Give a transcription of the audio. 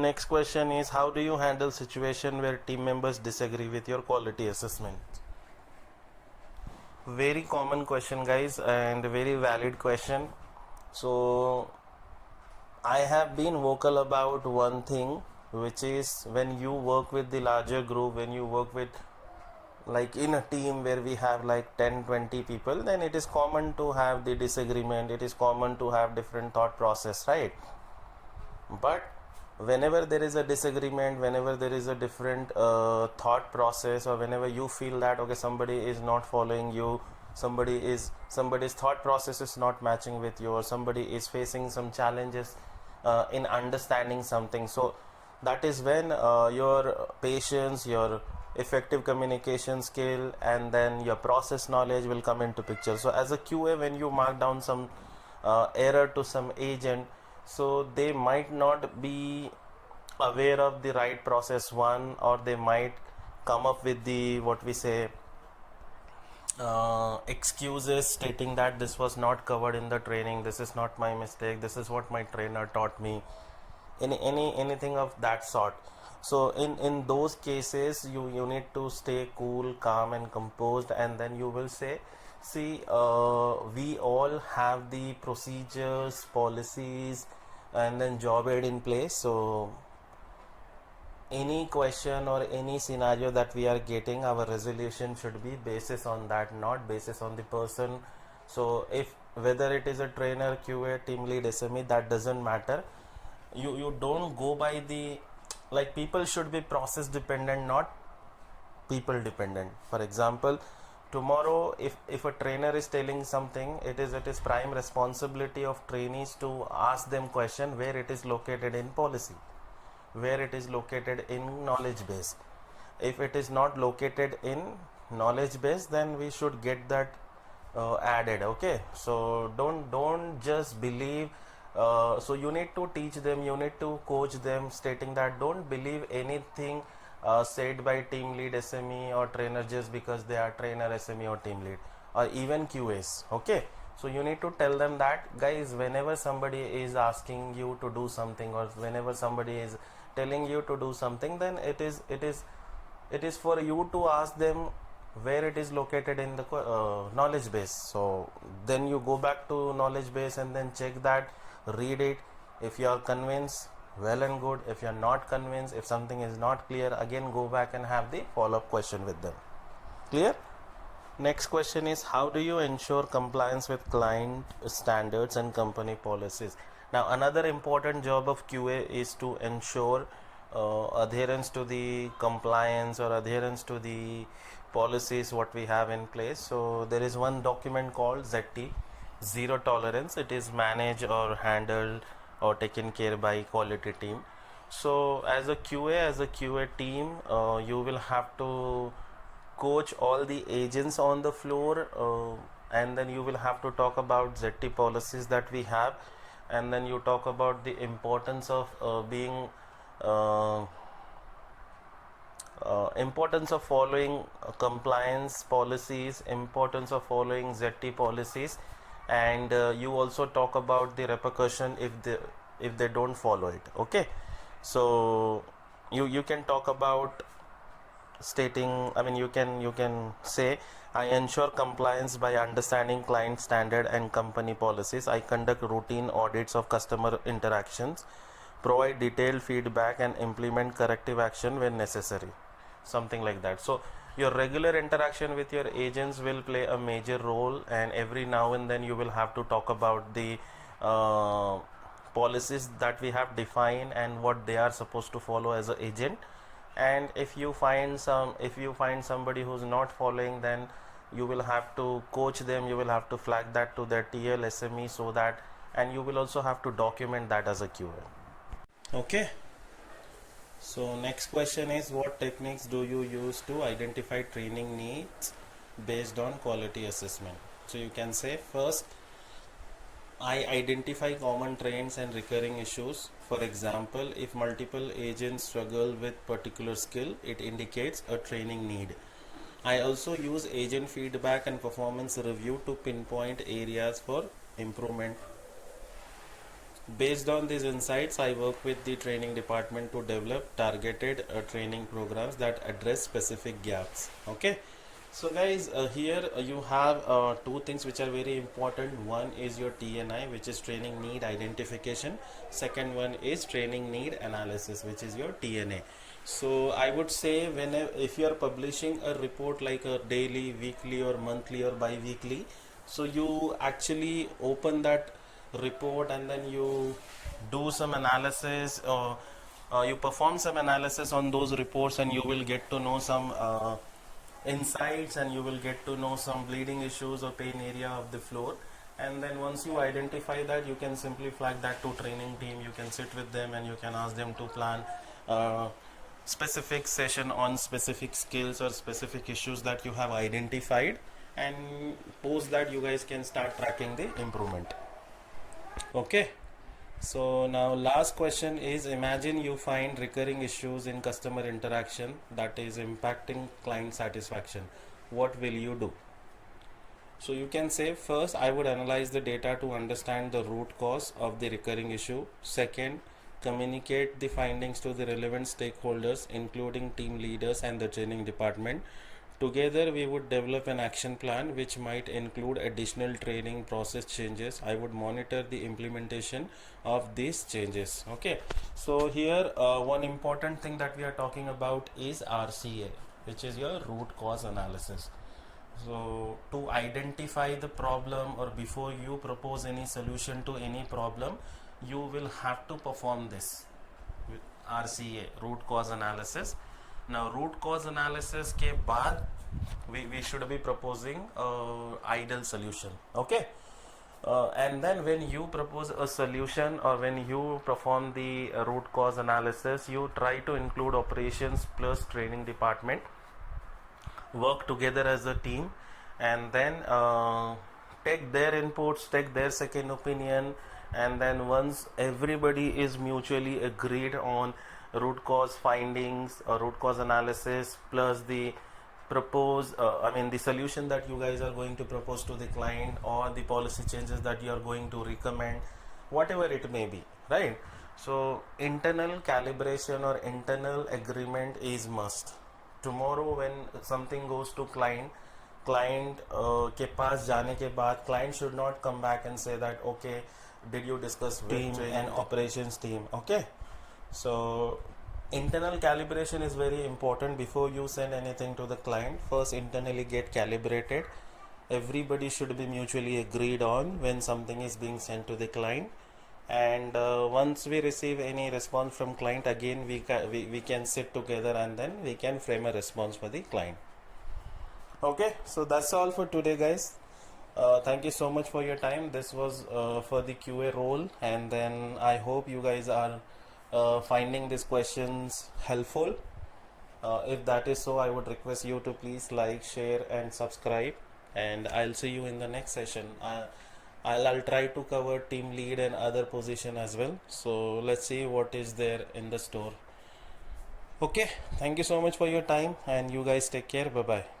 next question is, how do you handle situation where team members disagree with your quality assessment? Very common question, guys, and very valid question. So I have been vocal about one thing, which is when you work with the larger group, when you work with like in a team where we have like 10-20 people, then it is common to have the disagreement, it is common to have different thought process, right? But whenever there is a disagreement, whenever there is a different thought process, or whenever you feel that okay, somebody is not following you, somebody's thought process is not matching with you, or somebody is facing some challenges in understanding something, so that is when your patience, your effective communication skill, and then your process knowledge will come into picture. So as a QA, when you mark down some error to some agent, so they might not be aware of the right process one, or they might come up with the what we say excuses stating that this was not covered in the training, this is not my mistake, this is what my trainer taught me, anything of that sort. So in those cases, you need to stay cool, calm and composed, and then you will say, see, we all have the procedures, policies, and then job aid in place. So any question or any scenario that we are getting, our resolution should be basis on that, not basis on the person. So if whether it is a trainer, QA, team lead, SME, that doesn't matter. You don't go by the, like, people should be process dependent, not people dependent. For example, tomorrow if a trainer is telling something, it is prime responsibility of trainees to ask them question where it is located in policy, where it is located in knowledge base. If it is not located in knowledge base, then we should get that added. Okay, so don't just believe. So you need to teach them, you need to coach them, stating that don't believe anything said by team lead, SME or trainer just because they are trainer, SME or team lead, or even QAs. Okay, so you need to tell them that, guys, whenever somebody is asking you to do something, or whenever somebody is telling you to do something, then it is for you to ask them where it is located in the knowledge base. So then you go back to knowledge base and then check that, read it. If you are convinced, well and good. If you are not convinced, if something is not clear, again go back and have the follow-up question with them. Clear? Next question is, how do you ensure compliance with client standards and company policies? Now another important job of QA is to ensure adherence to the compliance or adherence to the policies what we have in place. So there is one document called ZT, zero tolerance. It is managed or handled or taken care by quality team. So as a QA team, you will have to coach all the agents on the floor, and then you will have to talk about ZT policies that we have, and then you talk about the importance of importance of following compliance policies, importance of following ZT policies, and you also talk about the repercussion if they don't follow it. Okay, so you can talk about stating, I mean, you can say, I ensure compliance by understanding client standard and company policies. I conduct routine audits of customer interactions, provide detailed feedback, and implement corrective action when necessary. Something like that. So your regular interaction with your agents will play a major role, and every now and then you will have to talk about the policies that we have defined and what they are supposed to follow as an agent. And if you find somebody who's not following, then you will have to coach them, you will have to flag that to their TL, SME, so that, and you will also have to document that as a QA. Okay, so next question is, what techniques do you use to identify training needs based on quality assessment? So you can say, first, I identify common trends and recurring issues. For example, if multiple agents struggle with particular skill, it indicates a training need. I also use agent feedback and performance review to pinpoint areas for improvement. Based on these insights, I work with the training department to develop targeted training programs that address specific gaps. Okay. So guys, here you have two things which are very important. One is your TNI, which is training need identification. Second one is training need analysis, which is your TNA. So I would say, whenever if you are publishing a report like a daily, weekly or monthly or bi-weekly, so you actually open that report and then you do some analysis, or you perform some analysis on those reports, and you will get to know some insights, and you will get to know some bleeding issues or pain area of the floor. And then once you identify that, you can simply flag that to training team. You can sit with them and you can ask them to plan specific session on specific skills or specific issues that you have identified, and post that you guys can start tracking the improvement. Okay. So now last question is, imagine you find recurring issues in customer interaction that is impacting client satisfaction. What will you do? So you can say, first, I would analyze the data to understand the root cause of the recurring issue. Second, communicate the findings to the relevant stakeholders, including team leaders and the training department. Together, we would develop an action plan which might include additional training process changes. I would monitor the implementation of these changes. Okay, so here one important thing that we are talking about is RCA, which is your root cause analysis. So to identify the problem, or before you propose any solution to any problem, you will have to perform this RCA, root cause analysis. Now root cause analysis के बाद we should be proposing ideal solution. Okay. And then when you propose a solution, or when you perform the root cause analysis, you try to include operations plus training department, work together as a team, and then take their inputs, take their second opinion, and then once everybody is mutually agreed on root cause findings or root cause analysis plus the the solution that you guys are going to propose to the client, or the policy changes that you are going to recommend, whatever it may be, right? So internal calibration or internal agreement is must. Tomorrow when something goes to client के पास जाने के बाद, client should not come back and say that, okay, did you discuss with team and operations team? Okay. So internal calibration is very important. Before you send anything to the client, first internally get calibrated. Everybody should be mutually agreed on when something is being sent to the client, and once we receive any response from client, again we can sit together and then we can frame a response for the client. Okay, so that's all for today, guys. Thank you so much for your time. This was for the QA role, and then I hope you guys are finding these questions helpful. If that is so, I would request you to please like, share and subscribe, and I'll see you in the next session. I'll try to cover team lead and other position as well. So let's see what is there in the store. Okay, thank you so much for your time, and you guys take care. Bye bye.